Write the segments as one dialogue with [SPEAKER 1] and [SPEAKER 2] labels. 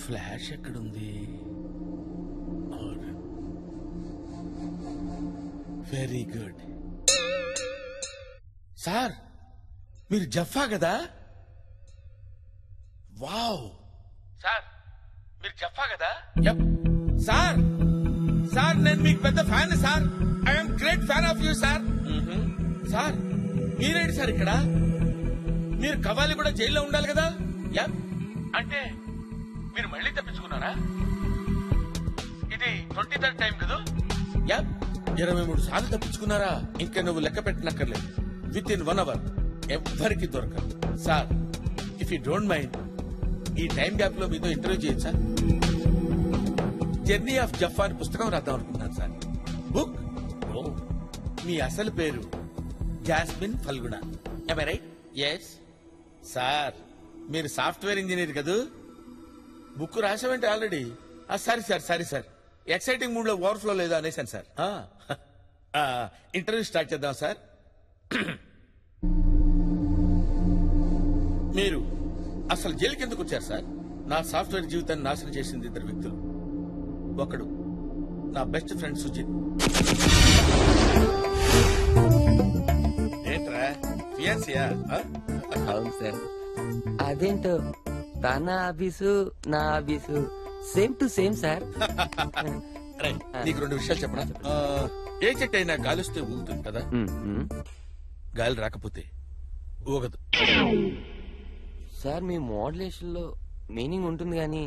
[SPEAKER 1] Flash ఎక్కడుంది? Very good. Sir మీరు జఫా కదా? వావ్. సార్ మీరు జఫా కదా? సార్ సార్ నేను మీకు పెద్ద fan sir. I'm great fan of you sir. Sir మీరేంటి సార్ ఇక్కడ? మీరు కవాలి కూడా జైల్లో ఉండాలి కదా? అంటే మీరు మళ్ళీ తప్పించుకున్నారా? ఇది 23rd టైం కదా? 23 సార్లు తప్పించుకున్నారా? ఇంకా నువ్వు లెక్క పెట్టనక్కర్లేదు. విత్ ఇన్ 1 hour ఎవ్వరికి దొరకదు. Sir if you don't mind ఈ టైం గ్యాప్ లో మీతో ఇంటర్వ్యూ చేయొచ్చా? జర్నీ ఆఫ్ జఫా అని పుస్తకం రాద్దాం అనుకుంటున్నాను సార్. బుక్. మీ అసలు పేరు Jasmine Phalguna. Right? Yes sir. మీరు సాఫ్ట్వేర్ ఇంజనీర్ కదూ? బుక్ రాసామంటే already. Sorry sir, sorry sir. Exciting mood లో ఓవర్ఫ్లో లేదా అనేసాను సార్. ఇంటర్వ్యూ స్టార్ట్ చేద్దాం సార్. మీరు అసలు జైలుకి ఎందుకు వచ్చారు సార్? నా సాఫ్ట్వేర్ జీవితాన్ని నాశనం చేసింది 2 వ్యక్తులు. ఒకడు నా బెస్ట్ ఫ్రెండ్ సుజిత్. ఏంట్రా ఫియాన్సియా?
[SPEAKER 2] అవును సార్. అదేంటో తన ఆఫీసు నా office same to same sir.
[SPEAKER 1] నీకు 2 విషయాలు చెప్పనా? ఏ చెట్టు అయినా గాలిస్తే ఊగుతుంది కదా? గాలి రాకపోతే ఊగదు.
[SPEAKER 2] సార్ మీ మోడ్యులేషన్ లో మీనింగ్ ఉంటుంది కానీ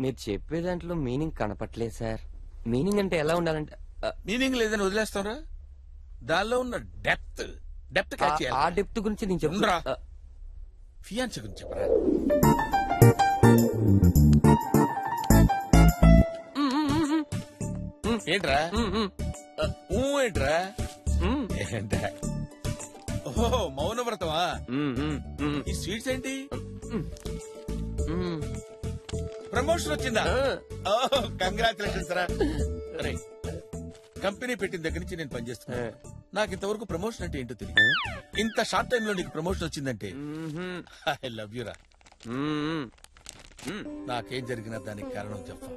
[SPEAKER 2] మీరు చెప్పే దాంట్లో మీనింగ్ కనపట్లేదు సార్. మీనింగ్ అంటే ఎలా ఉండాలంటే
[SPEAKER 1] మీనింగ్ లేదని వదిలేస్తారా? దానిలో ఉన్న డెప్త్ క్యాచ్ చేయాలి.
[SPEAKER 2] ఆ డెప్త్ గురించి నేను చెప్తున్నా.
[SPEAKER 1] ఫియాన్సీ గురించి చెప్పరా? ఏంట్రా ఏంట్రా? ఏంట్రా? ఓహో మౌనవ్రతమా? ఈ స్వీట్స్ ఏంటి? ప్రమోషన్ వచ్చిందా? కంగ్రాచులేషన్స్ రా. కంపెనీ పెట్టిన దగ్గర నుంచి నేను పనిచేస్తున్నా. నాకు ఇంతవరకు ప్రమోషన్ అంటే ఏంటో తెలియదు. ఇంత షార్ట్ టైమ్ లో నీకు ప్రమోషన్ వచ్చిందంటే ఐ లవ్ యూ రా. నాకేం జరిగినా దానికి కారణం చెప్పా.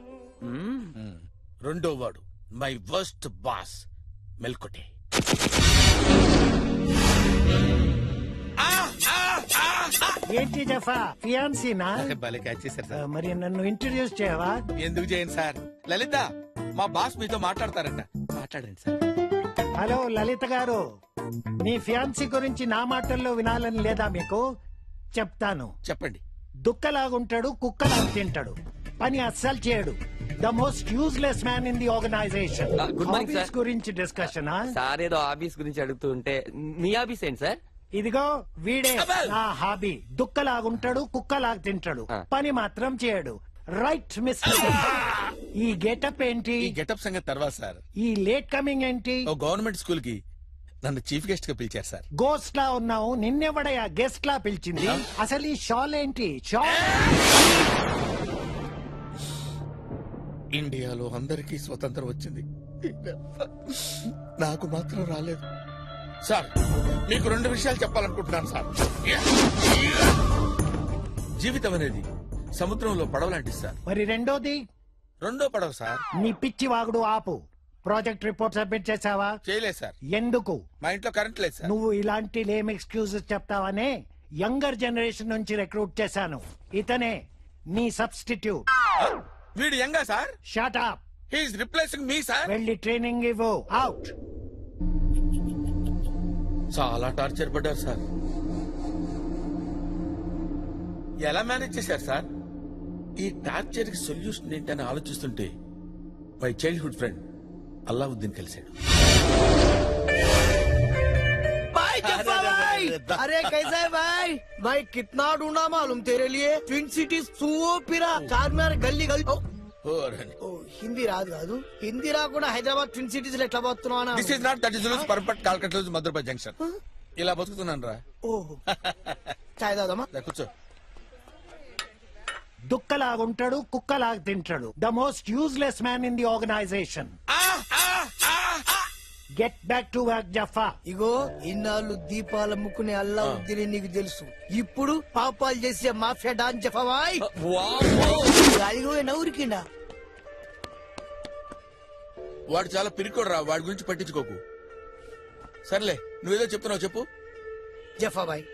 [SPEAKER 1] 2వ వాడు మై వర్స్ట్ బాస్ మెల్కొటే.
[SPEAKER 3] ఏంటి జఫా ఫియాన్సీనా?
[SPEAKER 1] భలే క్యాచ్ చేశారు సార్.
[SPEAKER 3] మరి నన్ను ఇంట్రడ్యూస్ చేయవా?
[SPEAKER 1] ఎందుకు చేయను సార్. లలిత మా బాస్ మీతో మాట్లాడతారంట. మాట్లాడండి సార్.
[SPEAKER 3] హలో లలిత గారు, మీ ఫియాన్సీ గురించి నా మాటల్లో వినాలని లేదా మీకు? చెప్తాను.
[SPEAKER 1] చెప్పండి.
[SPEAKER 3] దుక్కలాగుంటాడు, కుక్కలాగా తింటాడు, పని అస్సలు చేయడు. The most useless man in the organisation.
[SPEAKER 2] Good morning sir.
[SPEAKER 3] గురించి డిస్కషన్.
[SPEAKER 2] సార్ ఏదో ఆఫీస్ గురించి అడుగుతూ ఉంటే మీ ఆఫీస్ ఏంటి సార్?
[SPEAKER 3] ఇదిగో వీడే నా హాబీ. దుక్కలాగుంటాడు, కుక్కలాగా తింటాడు, పని మాత్రం చేయడు. Right mister. ఈ గెటప్ ఏంటి?
[SPEAKER 1] ఈ గెటప్ సంగతి తర్వాత సార్.
[SPEAKER 3] ఈ లేట్ కమింగ్ ఏంటి?
[SPEAKER 1] ఓ గవర్నమెంట్ స్కూల్ కి నన్ను చీఫ్ గెస్ట్ గా పిలిచారు సార్.
[SPEAKER 3] గోస్ట్ లా ఉన్నావు, నిన్నెవడయా గెస్ట్ లా పిలిచింది? అసలు ఈ షాల్ ఏంటి? షాల్
[SPEAKER 1] ఇండియాలో అందరికీ స్వతంత్రం వచ్చింది, నాకు మాత్రం రాలేదు సార్. మీకు 2 విషయాలు చెప్పాలనుకుంటున్నాను సార్. జీవితం అనేది సముద్రంలో పడవ లాంటిది సార్.
[SPEAKER 3] మరి రెండోది?
[SPEAKER 1] 2వ పడవ సార్.
[SPEAKER 3] నీ పిచ్చి వాగుడు ఆపు. ప్రాజెక్ట్ రిపోర్ట్ సబ్మిట్ చేసావా?
[SPEAKER 1] చేయలేదు సార్.
[SPEAKER 3] ఎందుకు?
[SPEAKER 1] మా ఇంట్లో కరెంట్ లేదు సార్.
[SPEAKER 3] నువ్వు ఇలాంటి లేమ్ ఎక్స్క్యూజెస్ చెప్తావనే యంగర్ జనరేషన్ నుంచి రిక్రూట్ చేశాను. ఇతనే నీ సబ్స్టిట్యూట్.
[SPEAKER 1] వీడు యంగా sir?
[SPEAKER 3] Shut up.
[SPEAKER 1] He is replacing me sir.
[SPEAKER 3] వెళ్ళి ట్రైనింగ్ ఇవ్వు. అవుట్.
[SPEAKER 1] చాలా టార్చర్ పడ్డారు సార్. ఎలా మేనేజ్ చేశారు సార్? ఈ టార్చర్ కి సొల్యూషన్ ఏంటని ఆలోచిస్తుంటే మై చైల్డ్హుడ్ ఫ్రెండ్ అల్లావుద్దీన్ కలిశాడు.
[SPEAKER 4] अरे कैसा है भाई? भाई कितना ढूंढा मालूम तेरे लिए. ट्विन सिटीज सूपिरा चारमीनार गल्ली गल्ली. హిందీ రాదు కాదు. హిందీ రాకుండా హైదరాబాద్ ట్విన్ సిటీస్ ఎట్లా బతుకుతున్నావు?
[SPEAKER 1] This is not that is rules perfect కాల్కట్ రోజు మధురపై జంక్షన్. ఇలా బతుకుతున్నాను రా.
[SPEAKER 4] ఓహో చాయ్ దాదామా?
[SPEAKER 1] కూర్చో.
[SPEAKER 3] దుక్కలాగుంటాడు, కుక్కలాగా తింటాడు. The most useless man in the organization. Get back to work జఫా.
[SPEAKER 4] ఇగో ఇన్నాళ్ళు దీపాలు ముక్కునే అల్లావుద్దీన్ నీకు తెలుసు. ఇప్పుడు పాపాలు చేసే మాఫియా డాన్ జఫాబాయ్. అదిగో నవ్వురికిండా.
[SPEAKER 1] వాడు చాలా పిరికోడు రా, వాడి గురించి పట్టించుకోకు. సర్లే, నువ్వేదో చెప్తున్నావు చెప్పు.
[SPEAKER 4] జఫాబాయ్,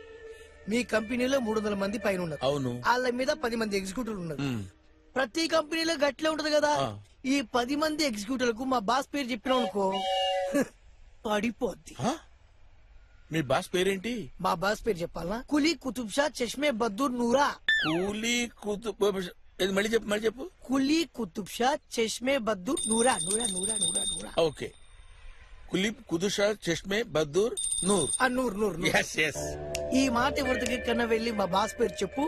[SPEAKER 4] మీ కంపెనీలో 300 మంది పైన ఉన్నారు.
[SPEAKER 1] అవును.
[SPEAKER 4] వాళ్ళ మీద 10 మంది ఎగ్జిక్యూటివ్లు ఉన్నారు. ప్రతి కంపెనీలో గట్లే ఉంటది కదా. ఈ 10 మంది ఎగ్జిక్యూటివ్లకు మా బాస్ పేరు చెప్పినాం అనుకో పడిపోద్ది.
[SPEAKER 1] మీ బాస్ పేరేంటి?
[SPEAKER 4] మా బాస్ పేరు చెప్పాలనా? కులీ కుతుబ్ షా చష్మే బద్దూర్ నూరా.
[SPEAKER 1] కూలీ కుతుబ్ మళ్ళీ చెప్పు.
[SPEAKER 4] కులీ కుతుబ్ షా చష్మే బద్దూర్ నూరా నూరా నూరా నూరా నూరా.
[SPEAKER 1] ఓకే, కులీబ్ కుతుషా చష్మే బద్దూర్ నూర్.
[SPEAKER 4] నూర్ నూర్. ఈ మాట ఎవరికి కన్నా వెళ్ళి మా బాస్ పేరు చెప్పు.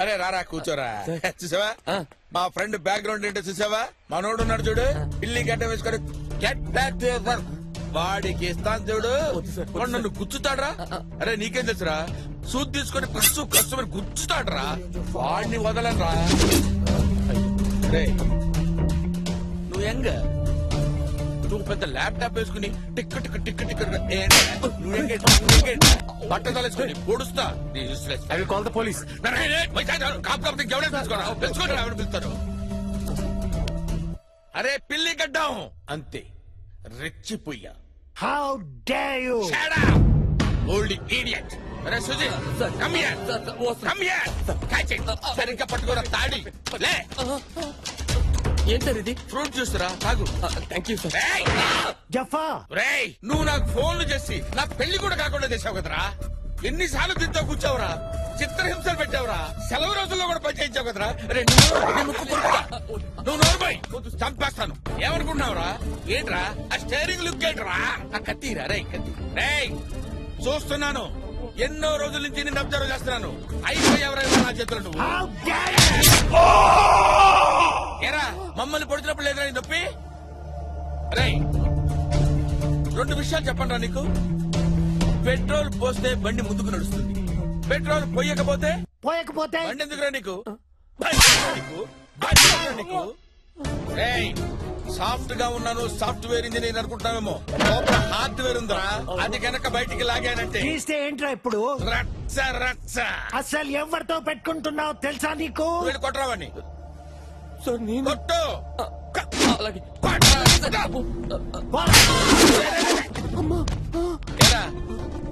[SPEAKER 1] అరే రారా కూర్చోరా. చూసావా మా ఫ్రెండ్ బ్యాక్గ్రౌండ్ ఏంటో చూసావా? మనోడు ఉన్నాడు చూడు, పిల్లి గడ్డ వేసుకొని get back to your work. వాడికి ఇస్తాను చూడు, వాడు నన్ను గుచ్చుతాడ్రా. అరే నీకేం తెలుసురా, సూద్ తీసుకొని కసు కస్టమర్ గుచ్చుతాడ్రా. వాడిని వదలరా. రే నువ్వు ఎంగ నువ్వు పెద్ద ల్యాప్టాప్ వేసుకుని టిక్ టిక్ టిక్ టిక్ బట్ట తలేసుకుని పొడుస్తా. పిలుస్తారు. అరే పిల్లి గడ్డం అంతే రెచ్చిపోయా.
[SPEAKER 3] How dare you!
[SPEAKER 1] Old idiot. అరే Sujith, come here, come here. Catch it. సరిగ్గా పట్టుకోరా తాడి. లే.
[SPEAKER 2] ఏం సార్ ఇది?
[SPEAKER 1] ఫ్రూట్ జ్యూస్ రా, తాగు.
[SPEAKER 2] Thank you sir.
[SPEAKER 3] జఫా,
[SPEAKER 1] రేయ్ నువ్వు నాకు ఫోన్లు చేసి నా పెళ్లి కూడా కాకుండా చేసావు కదరా. ఎన్నిసార్లు తింటూ కూర్చోవురా, చిత్రహింసలు పెట్టావురా, సెలవు రోజుల్లో కూడా పని చేయించావు కదరా. నువ్వు నోరుపోయి చంపేస్తాను. ఏమనుకుంటున్నావురా? ఏంట్రా ఆ స్టేరింగ్ లుక్ ఏంట్రా? ఆ కత్తిరా. రే కత్తి. రేయ్ చూస్తున్నాను, ఎన్నో రోజుల నుంచి నిన్ను అబ్జర్వ్ చేస్తున్నాను. అయిపోయావరా నా చేతులు నువ్వు.
[SPEAKER 3] How dare you!
[SPEAKER 1] ఏరా మమ్మల్ని పొడిచినప్పుడు లేదురా నీ నొప్పి? రేయ్ 2 విషయాలు చెప్పండి రా నీకు. పెట్రోల్ పోస్తే బండి ముందుకు నడుస్తుంది, పెట్రోల్ పోయకపోతే బండి ఎందుకురా నీకు? సాఫ్ట్ గా ఉన్నాను, సాఫ్ట్వేర్ ఇంజనీర్ అనుకుంటున్నావేమో. లోపల హార్డ్వేర్ ఉందిరా, అది కనుక బయటికి లాగానంటే
[SPEAKER 3] తీస్తే ఏంట్రా ఇప్పుడు?
[SPEAKER 1] రచ్చ రచ్చ.
[SPEAKER 3] అసలు ఎవరితో పెట్టుకుంటున్నావు తెలుసా నీకు?
[SPEAKER 1] వీళ్ళు కొట్టరావని
[SPEAKER 2] సార్ నేను
[SPEAKER 1] కొట్టు.
[SPEAKER 2] అలాగే.
[SPEAKER 1] ఏరా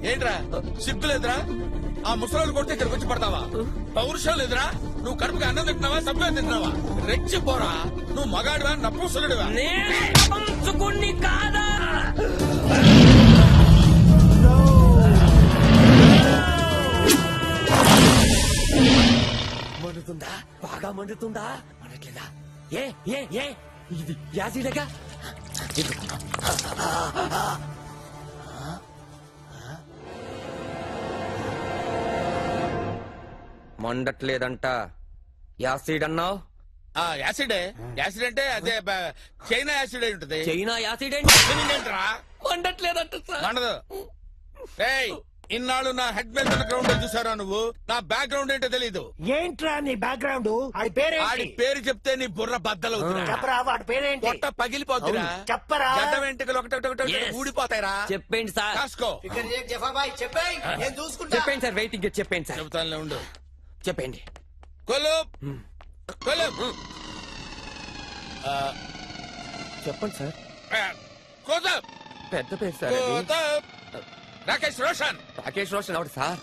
[SPEAKER 1] ఏంట్రా సిగ్గు లేదురా? ఆ ముసలోళ్ళు కొడితే ఇక్కడికి వచ్చి పడతావా? పౌరుషం లేదురా? నువ్వు కడుపుకి అన్నం తింటున్నావా, సభ్యం తింటున్నావా? రెచ్చిపోరా. నువ్వు మగాడివా నపుంసకుడివా?
[SPEAKER 2] కాదా? మండుతుందా? బాగా మండుతుందా? మండట్లేదా? ఏ ఏ ఏ ఇది యాసిడేగా? మండట్లేదంట. యాసిడ్ అన్నావు?
[SPEAKER 1] యాసిడే. యాసిడ్ అంటే అదే చైనా యాసిడ్ అయి ఉంటది.
[SPEAKER 2] చైనా యాసిడ్
[SPEAKER 1] ఏంట్రా?
[SPEAKER 2] మండట్లేదంట సార్.
[SPEAKER 1] మండదు. రేయ్ ఇన్నాళ్ళు నా హెడ్ మీద గ్రౌండ్ చూసారా నువ్వు? నా బ్యాక్ గ్రౌండ్ ఏంటో తెలీదు.
[SPEAKER 3] ఏంట్రా నీ బ్యాక్గ్రౌండ్?
[SPEAKER 1] ఆడి పేరు చెప్తే నీ బుర్ర బద్దలవుతున్నా.
[SPEAKER 3] చెప్పరా వాడి పేరేంటి?
[SPEAKER 1] పొట్ట పగిలిపోతురా.
[SPEAKER 3] చెప్పరా.
[SPEAKER 1] గడ్డ వెంట్రుకలు ఒకటి ఊడిపోతాయిరా.
[SPEAKER 2] చెప్పండి సార్.
[SPEAKER 1] కాసుకో.
[SPEAKER 4] చెప్పండి నేను చూసుకుంటా.
[SPEAKER 2] చెప్పండి సార్, వెయిటింగ్. చెప్పండి సార్.
[SPEAKER 1] చెబుతానులే ఉండు.
[SPEAKER 2] చెప్పండి. చెప్పండి సార్. పెద్ద పేరు సార్.
[SPEAKER 1] రాకేష్ రోషన్.
[SPEAKER 2] రాకేష్ రోషన్ అవును సార్.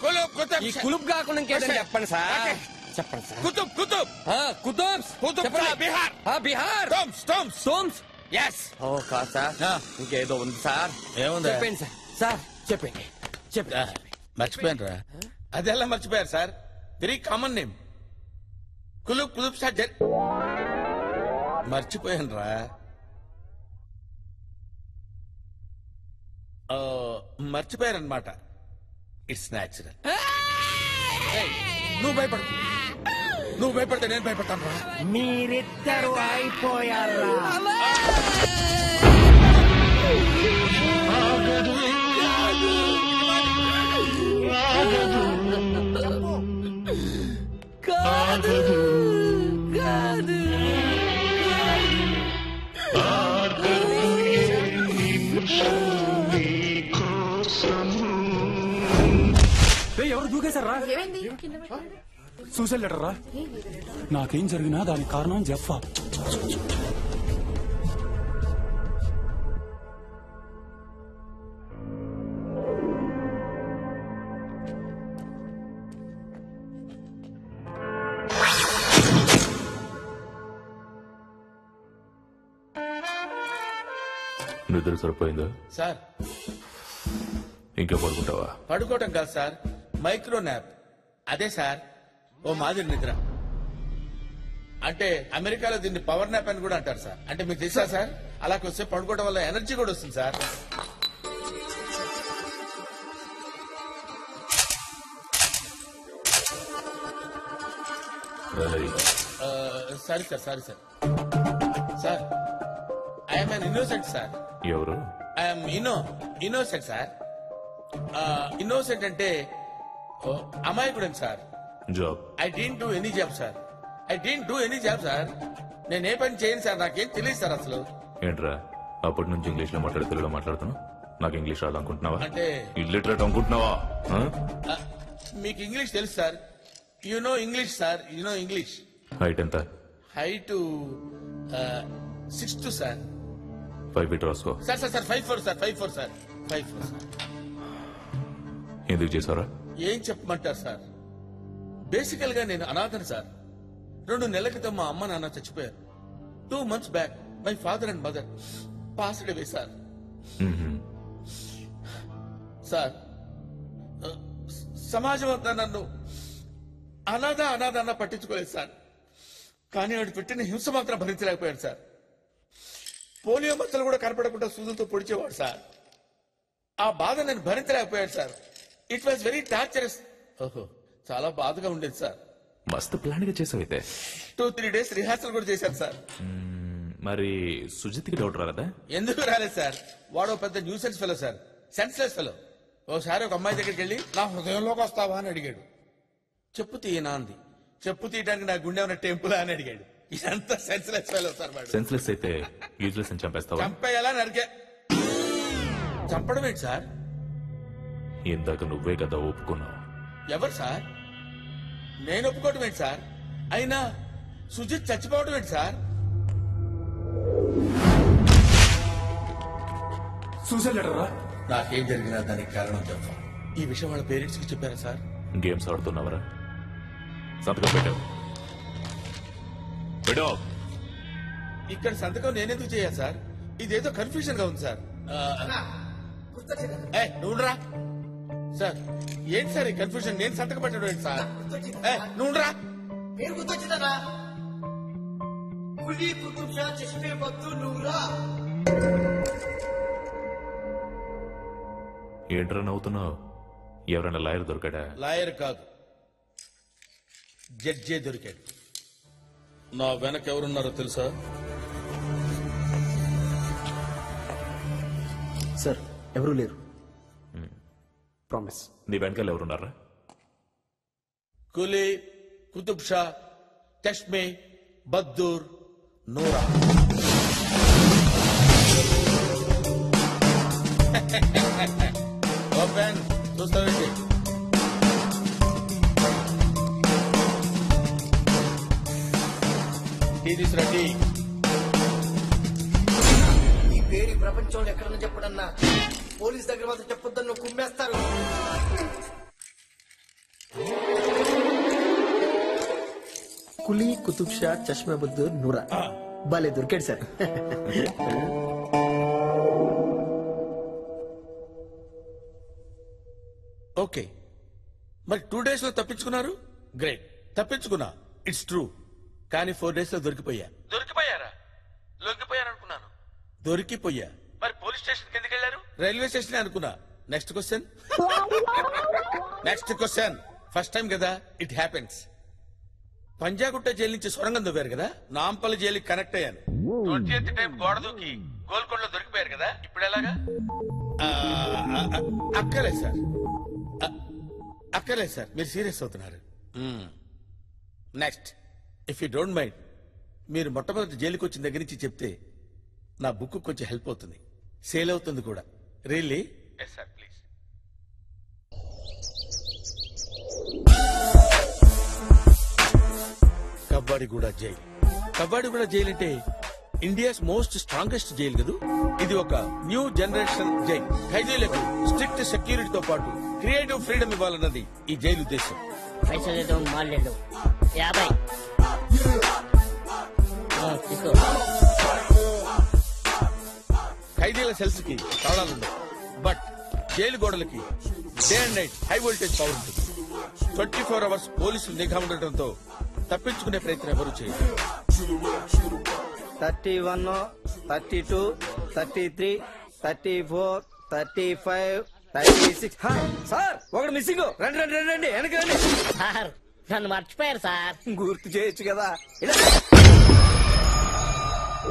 [SPEAKER 1] ఈ
[SPEAKER 2] కులుబ్ కాకుండా ఇంకేదైనా చెప్పండి సార్. చెప్పండి సార్.
[SPEAKER 1] కుతుబ్ కుతుబ్
[SPEAKER 2] కుతుబ్
[SPEAKER 1] బిహార్.
[SPEAKER 2] బిహార్. సోమ్స్.
[SPEAKER 1] ఎస్.
[SPEAKER 2] ఓ కాదు సార్, ఇంకేదో ఉంది సార్.
[SPEAKER 1] ఏముంది?
[SPEAKER 2] చెప్పండి సార్. సార్ చెప్పండి.
[SPEAKER 1] మర్చిపోయాను రా. అదెలా మర్చిపోయారు సార్? Very common name. కులుబ్ సార్. మర్చిపోయాను రా. మర్చిపోయారనమాట. It's natural. నువ్వు భయపడకు. నువ్వు భయపడితే నేను భయపడతాను రా.
[SPEAKER 3] మీరిద్దరు అయిపోయారా?
[SPEAKER 2] కాదు కాదు.
[SPEAKER 5] ఎవరు దూకేశారా? సూసైడ్ లెటర్ రా. నాకేం జరిగినా దానికి కారణం జెఫ్ఫా.
[SPEAKER 6] నిద్ర సరిపోయిందా
[SPEAKER 1] సార్?
[SPEAKER 6] ఇంకా పడుకుంటావా?
[SPEAKER 1] పడుకోవటం కాదు సార్, మైక్రో న్యాప్. అదే సార్ ఓ మాదిరి నిద్ర. అంటే అమెరికాలో దీన్ని పవర్ న్యాప్ అని కూడా అంటారు సార్. అంటే మీకు తెలుసా సార్, అలా కొద్దిసేపు పడుకోవడం వల్ల ఎనర్జీ కూడా వస్తుంది sir. Sorry sir, sorry sir. Sir I'm an innocent sir.
[SPEAKER 6] ఎవరు?
[SPEAKER 1] I'm innocent sir. ఇన్నోసెంట్ అంటే అమాయకుడని sir.
[SPEAKER 6] Job?
[SPEAKER 1] I didn't do any job sir. I didn't do any job sir. నేను ఏ పని చేయను సార్, నాకేం తెలియదు సార్ అసలు.
[SPEAKER 6] ఏంట్రా అప్పటి నుంచి ఇంగ్లీష్ లో మాట్లాడి తెలుగులో మాట్లాడుతున్నా? నాకు ఇంగ్లీష్ రాదనుకుంటున్నావా?
[SPEAKER 1] అంటే
[SPEAKER 6] ఇల్లిటరేట్ అనుకుంటున్నావా?
[SPEAKER 1] మీకు ఇంగ్లీష్ తెలుసు sir. You know English sir, you know English.
[SPEAKER 6] Height ఎంత?
[SPEAKER 1] Height 6'2" sir.
[SPEAKER 6] 5 ఫీట్ రాసుకో.
[SPEAKER 1] Sir sir sir 5'4" sir, 5'4" sir, 5'4" sir.
[SPEAKER 6] ఎందుకు చేసారా?
[SPEAKER 1] ఏం చెప్పమంటారు సార్, బేసికల్ గా నేను అనాథను సార్. 2 నెలల క్రితం మా అమ్మ నాన్న చచ్చిపోయారు. 2 months back my father and mother passed away sir. Sir సమాజం అంతా నన్ను అనాథ అన్న పట్టించుకోలేదు సార్. కానీ వాడు పెట్టిన హింస మాత్రం భరించలేకపోయాడు సార్. పోలియో మచ్చలు కూడా కనపడకుండా సూదులతో పొడిచేవాడు సార్. ఆ బాధ నేను భరించలేకపోయాడు sir. It was very torturous. ఓహో, చాలా బాధగా ఉండేది సార్.
[SPEAKER 6] మస్తు ప్లాన్ గా చేసావైతే.
[SPEAKER 1] 2-3 days రిహార్సల్ కూడా చేశాను సార్.
[SPEAKER 6] మరి సుజిత్కి డౌట్ రాలేదా?
[SPEAKER 1] ఎందుకు రాలేదు సార్, వాడు పెద్ద nuisance fellow sir, senseless fellow. ఓసారి ఒక అమ్మాయి దగ్గరికి వెళ్ళి నా హృదయంలోకి వస్తావా అని అడిగాడు. చెప్పు తీయనా అంది. చెప్పు తీయడానికి నా గుండె ఉన్న టెంపుల్ అని అడిగాడు. ఇదంతా సెన్స్లెస్ ఫెలో సార్. వాడు
[SPEAKER 6] సెన్స్లెస్ అయితే యూజ్లెస్ అని చంపేస్తావా?
[SPEAKER 1] చంపేయాలా నరికే. చంపడం ఏంటి సార్?
[SPEAKER 6] ఇందాక నువ్వే కదా ఒప్పుకున్నావు.
[SPEAKER 1] ఎవరు సార్? నేను ఒప్పుకోవటం ఏంటి సార్? అయినా సుజిత్ చచ్చిపోవటం ఏంటి సార్?
[SPEAKER 5] సూసైడ్ లెటర్ రా.
[SPEAKER 1] నాకేం జరిగినా దానికి కారణం చెప్పా. ఈ విషయం వాళ్ళ పేరెంట్స్ కి చెప్పారా సార్?
[SPEAKER 6] గేమ్స్ ఆడుతున్నావరా? సంతకం పెట్టావు.
[SPEAKER 1] ఇక్కడ సంతకం నేనెందుకు చేయాలి సార్? ఇదేదో కన్ఫ్యూజన్ గా ఉంది సార్. నువ్వురా సార్. ఏంటి సార్ ఈ కన్ఫ్యూజన్? నేను సంతకం పెట్టడం ఏంటి సార్? నువ్వురా.
[SPEAKER 4] పేరు గుర్తొచ్చిందా? కులీ కుతుబ్ షా చష్మే బద్దు నూరా.
[SPEAKER 6] ఏంట్రా నవ్వుతున్నావు? ఎవరైనా లాయర్ దొరికాడా?
[SPEAKER 1] లాయర్ కాదు, జడ్జే దొరికాడు. నా వెనక ఎవరున్నారో తెలుసా?
[SPEAKER 7] సార్ ఎవరూ లేరు. ప్రామిస్.
[SPEAKER 6] నీ వెనకాల ఎవరున్నారా?
[SPEAKER 1] కులీ కుతుబ్ షా చష్మే బద్దూర్ నూరా. ఓపెన్ చూస్తావేంటి? టీ తీసురండి.
[SPEAKER 4] ఈ పేరు ఈ ప్రపంచంలో ఎక్కడన్నా చెప్పడన్నా, పోలీస్ దగ్గర మాత్రం చెప్పొద్దని నువ్వు కుమ్మేస్తారు.
[SPEAKER 7] కులీ కుతుబ్ షా చష్మా బద్దూర్ నూరా. భలే దొరికాడు సార్.
[SPEAKER 1] ఓకే, మరి 2 days లో తప్పించుకున్నారు. గ్రేట్, తప్పించుకున్నా, ఇట్స్ ట్రూ. కానీ 4 days లో దొరికిపోయా. దొరికిపోయారా? లొంగిపోయారనుకున్నాను. దొరికిపోయా. మరి పోలీస్ స్టేషన్ ఎందుకు వెళ్ళారు? రైల్వే స్టేషన్ అనుకున్నా. Next question. Next question. First time కదా, ఇట్ హ్యాపెన్స్. పంజాగుట్ట జైలు నుంచి సొరంగం దొవ్వారు కదా, నాంపల్లి జైలుకి కనెక్ట్ అయ్యాను. 20th టైం గోడ దూకి గోల్కొండలో దొరికిపోయారు కదా, ఇప్పుడు ఎలాగా? అక్కర్లేదు సార్, అక్కర్లేదు సార్, మీరు సీరియస్ అవుతున్నారు. Next, if you don't mind, మీరు మొట్టమొదటి జైలుకి వచ్చిన దగ్గర నుంచి చెప్తే నా బుక్ కొంచెం హెల్ప్ అవుతుంది, సేల్ అవుతుంది కూడా. Really? Yes sir, please. Kavadiguda jail. Kavadiguda jail అంటే ఇండియాస్ మోస్ట్ స్ట్రాంగెస్ట్ జైల్ కదూ. ఇది ఒక న్యూ జనరేషన్ జైల్. ఖైదీలకు స్ట్రిక్ట్ సెక్యూరిటీతో పాటు క్రియేటివ్ ఫ్రీడమ్ ఇవ్వాలన్నది ఈ జైలు ఉద్దేశం.
[SPEAKER 8] పైసలు మాలేదు 50 తీసుకో.
[SPEAKER 1] ఖైదీల సెల్స్ కి తాళాలుండవు, బట్ జైలు గోడలకి day and night high voltage power ఉంటుంది. 24 hours పోలీసులు నిఘా ఉండటంతో తప్పించుకునే ప్రయత్నం ఎవరు చేయరు.
[SPEAKER 4] 31, 32, 33, 34, 35, 36. సార్ ఒకటి మిస్సింగ్. రండి రండి రండి వెనక రండి.
[SPEAKER 8] సార్ నన్ను మర్చిపోయారు సార్.
[SPEAKER 4] గుర్తు చేయొచ్చు కదా.